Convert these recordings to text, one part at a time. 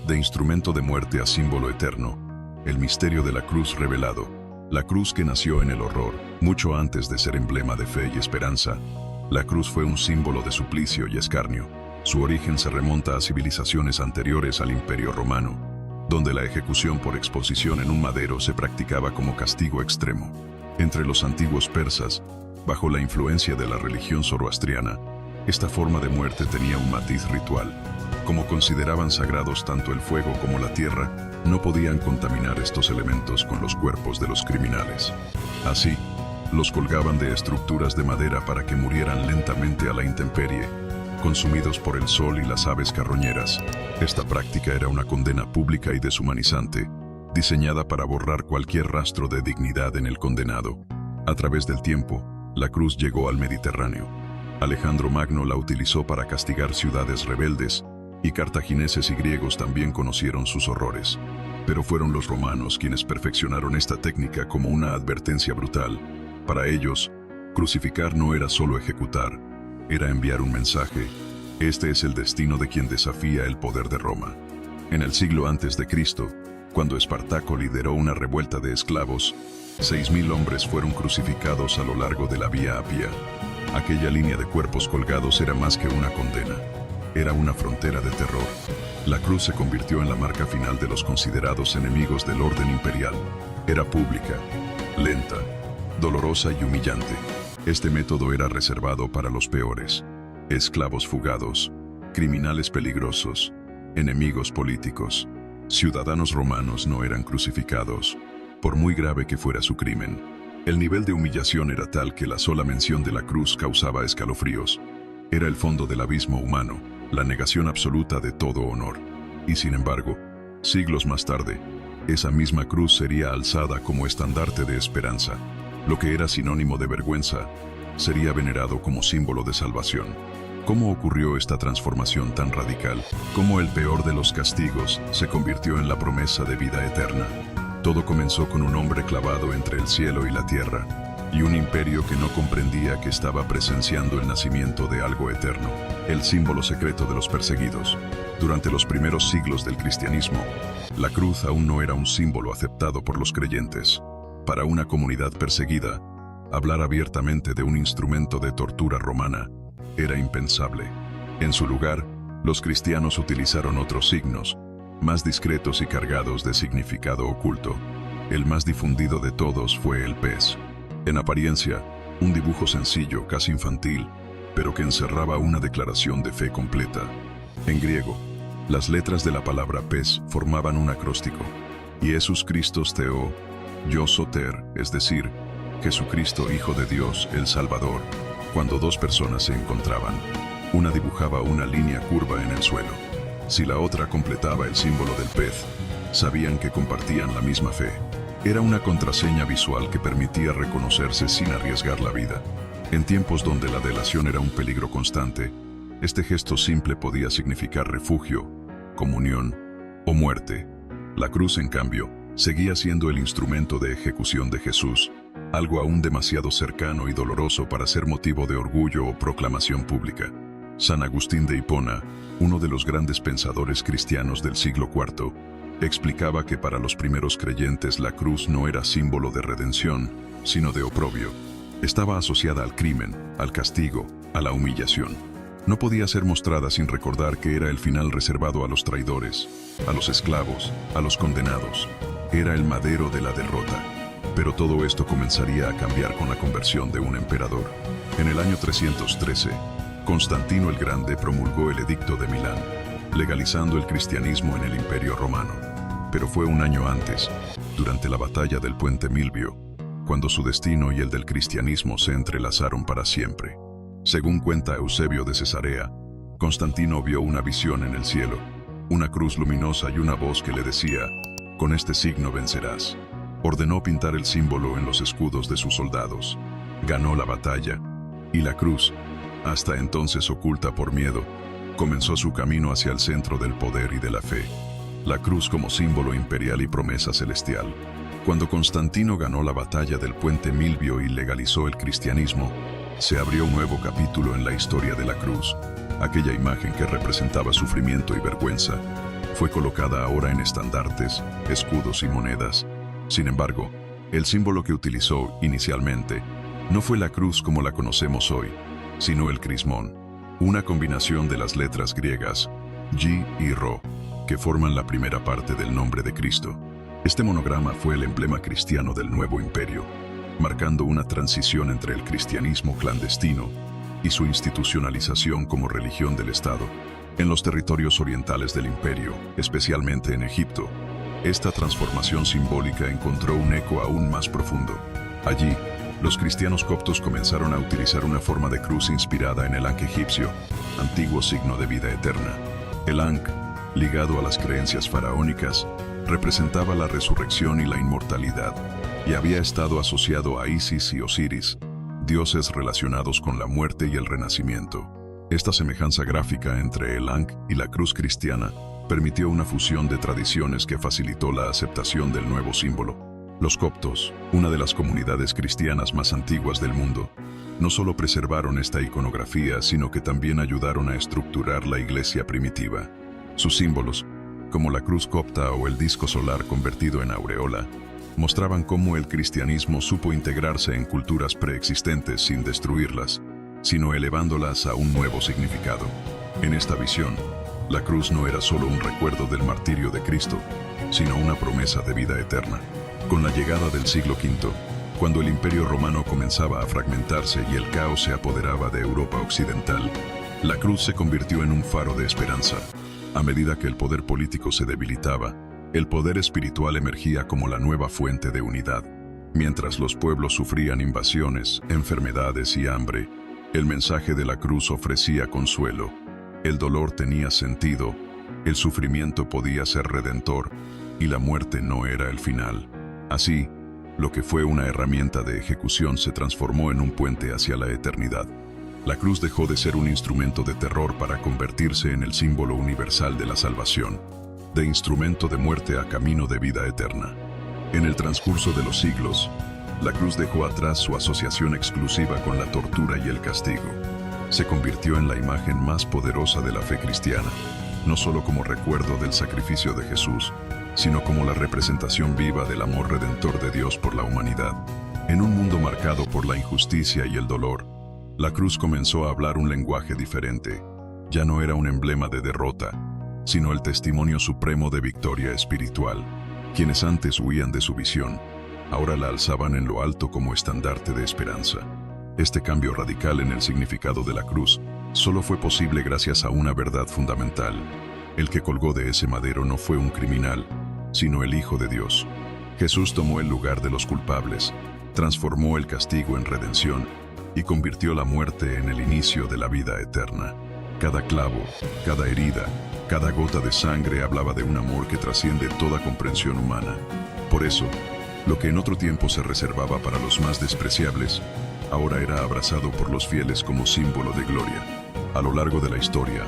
De instrumento de muerte a símbolo eterno, el misterio de la cruz revelado. La cruz que nació en el horror, mucho antes de ser emblema de fe y esperanza. La cruz fue un símbolo de suplicio y escarnio. Su origen se remonta a civilizaciones anteriores al Imperio Romano, donde la ejecución por exposición en un madero se practicaba como castigo extremo. Entre los antiguos persas, bajo la influencia de la religión zoroastriana, esta forma de muerte tenía un matiz ritual. Como consideraban sagrados tanto el fuego como la tierra, no podían contaminar estos elementos con los cuerpos de los criminales. Así, los colgaban de estructuras de madera para que murieran lentamente a la intemperie, consumidos por el sol y las aves carroñeras. Esta práctica era una condena pública y deshumanizante, diseñada para borrar cualquier rastro de dignidad en el condenado. A través del tiempo, la cruz llegó al Mediterráneo. Alejandro Magno la utilizó para castigar ciudades rebeldes, y cartagineses y griegos también conocieron sus horrores. Pero fueron los romanos quienes perfeccionaron esta técnica como una advertencia brutal. Para ellos, crucificar no era solo ejecutar, era enviar un mensaje. Este es el destino de quien desafía el poder de Roma. En el siglo antes de Cristo, cuando Espartaco lideró una revuelta de esclavos, 6.000 hombres fueron crucificados a lo largo de la Vía Apia. Aquella línea de cuerpos colgados era más que una condena. Era una frontera de terror. La cruz se convirtió en la marca final de los considerados enemigos del orden imperial. Era pública, lenta, dolorosa y humillante. Este método era reservado para los peores: esclavos fugados, criminales peligrosos, enemigos políticos. Ciudadanos romanos no eran crucificados, por muy grave que fuera su crimen. El nivel de humillación era tal que la sola mención de la cruz causaba escalofríos. Era el fondo del abismo humano, la negación absoluta de todo honor. Y sin embargo, siglos más tarde, esa misma cruz sería alzada como estandarte de esperanza. Lo que era sinónimo de vergüenza, sería venerado como símbolo de salvación. ¿Cómo ocurrió esta transformación tan radical? ¿Cómo el peor de los castigos se convirtió en la promesa de vida eterna? Todo comenzó con un hombre clavado entre el cielo y la tierra, y un imperio que no comprendía que estaba presenciando el nacimiento de algo eterno, el símbolo secreto de los perseguidos. Durante los primeros siglos del cristianismo, la cruz aún no era un símbolo aceptado por los creyentes. Para una comunidad perseguida, hablar abiertamente de un instrumento de tortura romana era impensable. En su lugar, los cristianos utilizaron otros signos, más discretos y cargados de significado oculto. El más difundido de todos fue el pez. En apariencia, un dibujo sencillo, casi infantil, pero que encerraba una declaración de fe completa. En griego, las letras de la palabra pez formaban un acróstico: Iesus Christos Theou, yo soter, es decir, Jesucristo Hijo de Dios, el Salvador. Cuando dos personas se encontraban, una dibujaba una línea curva en el suelo. Si la otra completaba el símbolo del pez, sabían que compartían la misma fe. Era una contraseña visual que permitía reconocerse sin arriesgar la vida. En tiempos donde la delación era un peligro constante, este gesto simple podía significar refugio, comunión o muerte. La cruz, en cambio, seguía siendo el instrumento de ejecución de Jesús, algo aún demasiado cercano y doloroso para ser motivo de orgullo o proclamación pública. San Agustín de Hipona, uno de los grandes pensadores cristianos del siglo IV, explicaba que para los primeros creyentes la cruz no era símbolo de redención, sino de oprobio. Estaba asociada al crimen, al castigo, a la humillación. No podía ser mostrada sin recordar que era el final reservado a los traidores, a los esclavos, a los condenados. Era el madero de la derrota. Pero todo esto comenzaría a cambiar con la conversión de un emperador. En el año 313, Constantino el Grande promulgó el Edicto de Milán, legalizando el cristianismo en el Imperio Romano. Pero fue un año antes, durante la batalla del Puente Milvio, cuando su destino y el del cristianismo se entrelazaron para siempre. Según cuenta Eusebio de Cesarea, Constantino vio una visión en el cielo, una cruz luminosa y una voz que le decía: «Con este signo vencerás». Ordenó pintar el símbolo en los escudos de sus soldados. Ganó la batalla, y la cruz, hasta entonces oculta por miedo, comenzó su camino hacia el centro del poder y de la fe. La cruz como símbolo imperial y promesa celestial. Cuando Constantino ganó la batalla del Puente Milvio y legalizó el cristianismo, se abrió un nuevo capítulo en la historia de la cruz. Aquella imagen que representaba sufrimiento y vergüenza fue colocada ahora en estandartes, escudos y monedas. Sin embargo, el símbolo que utilizó inicialmente no fue la cruz como la conocemos hoy, sino el crismón, una combinación de las letras griegas G y Rho, que forman la primera parte del nombre de Cristo. Este monograma fue el emblema cristiano del nuevo imperio, marcando una transición entre el cristianismo clandestino y su institucionalización como religión del Estado. En los territorios orientales del imperio, especialmente en Egipto, esta transformación simbólica encontró un eco aún más profundo. Allí, los cristianos coptos comenzaron a utilizar una forma de cruz inspirada en el Ankh egipcio, antiguo signo de vida eterna. El Ankh, ligado a las creencias faraónicas, representaba la resurrección y la inmortalidad, y había estado asociado a Isis y Osiris, dioses relacionados con la muerte y el renacimiento. Esta semejanza gráfica entre el Ankh y la cruz cristiana permitió una fusión de tradiciones que facilitó la aceptación del nuevo símbolo. Los coptos, una de las comunidades cristianas más antiguas del mundo, no solo preservaron esta iconografía, sino que también ayudaron a estructurar la iglesia primitiva. Sus símbolos, como la cruz copta o el disco solar convertido en aureola, mostraban cómo el cristianismo supo integrarse en culturas preexistentes sin destruirlas, sino elevándolas a un nuevo significado. En esta visión, la cruz no era solo un recuerdo del martirio de Cristo, sino una promesa de vida eterna. Con la llegada del siglo V, cuando el Imperio Romano comenzaba a fragmentarse y el caos se apoderaba de Europa occidental, la cruz se convirtió en un faro de esperanza. A medida que el poder político se debilitaba, el poder espiritual emergía como la nueva fuente de unidad. Mientras los pueblos sufrían invasiones, enfermedades y hambre, el mensaje de la cruz ofrecía consuelo. El dolor tenía sentido, el sufrimiento podía ser redentor, y la muerte no era el final. Así, lo que fue una herramienta de ejecución se transformó en un puente hacia la eternidad. La cruz dejó de ser un instrumento de terror para convertirse en el símbolo universal de la salvación, de instrumento de muerte a camino de vida eterna. En el transcurso de los siglos, la cruz dejó atrás su asociación exclusiva con la tortura y el castigo. Se convirtió en la imagen más poderosa de la fe cristiana, no solo como recuerdo del sacrificio de Jesús, sino como la representación viva del amor redentor de Dios por la humanidad. En un mundo marcado por la injusticia y el dolor, la cruz comenzó a hablar un lenguaje diferente. Ya no era un emblema de derrota, sino el testimonio supremo de victoria espiritual. Quienes antes huían de su visión, ahora la alzaban en lo alto como estandarte de esperanza. Este cambio radical en el significado de la cruz solo fue posible gracias a una verdad fundamental. El que colgó de ese madero no fue un criminal, sino el Hijo de Dios. Jesús tomó el lugar de los culpables, transformó el castigo en redención y convirtió la muerte en el inicio de la vida eterna. Cada clavo, cada herida, cada gota de sangre hablaba de un amor que trasciende toda comprensión humana. Por eso, lo que en otro tiempo se reservaba para los más despreciables, ahora era abrazado por los fieles como símbolo de gloria. A lo largo de la historia,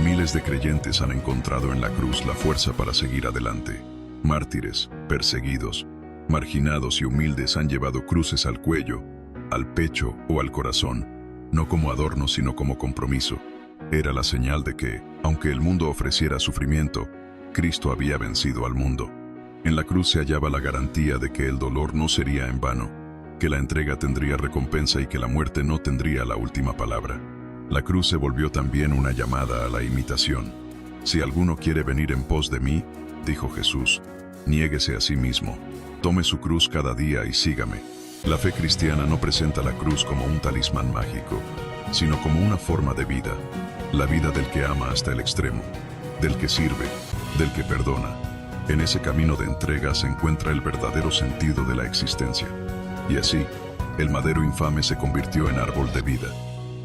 miles de creyentes han encontrado en la cruz la fuerza para seguir adelante. Mártires, perseguidos, marginados y humildes han llevado cruces al cuello, al pecho o al corazón, no como adorno sino como compromiso. Era la señal de que, aunque el mundo ofreciera sufrimiento, Cristo había vencido al mundo. En la cruz se hallaba la garantía de que el dolor no sería en vano, que la entrega tendría recompensa y que la muerte no tendría la última palabra. La cruz se volvió también una llamada a la imitación. Si alguno quiere venir en pos de mí, dijo Jesús, niéguese a sí mismo, tome su cruz cada día y sígame. La fe cristiana no presenta la cruz como un talismán mágico, sino como una forma de vida, la vida del que ama hasta el extremo, del que sirve, del que perdona. En ese camino de entrega se encuentra el verdadero sentido de la existencia. Y así, el madero infame se convirtió en árbol de vida,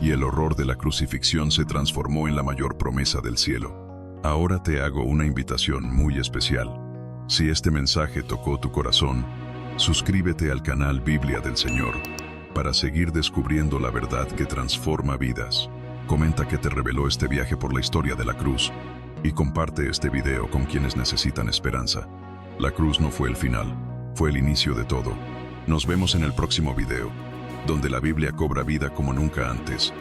y el horror de la crucifixión se transformó en la mayor promesa del cielo. Ahora te hago una invitación muy especial. Si este mensaje tocó tu corazón, suscríbete al canal Biblia del Señor para seguir descubriendo la verdad que transforma vidas. Comenta qué te reveló este viaje por la historia de la cruz y comparte este video con quienes necesitan esperanza. La cruz no fue el final, fue el inicio de todo. Nos vemos en el próximo video, donde la Biblia cobra vida como nunca antes.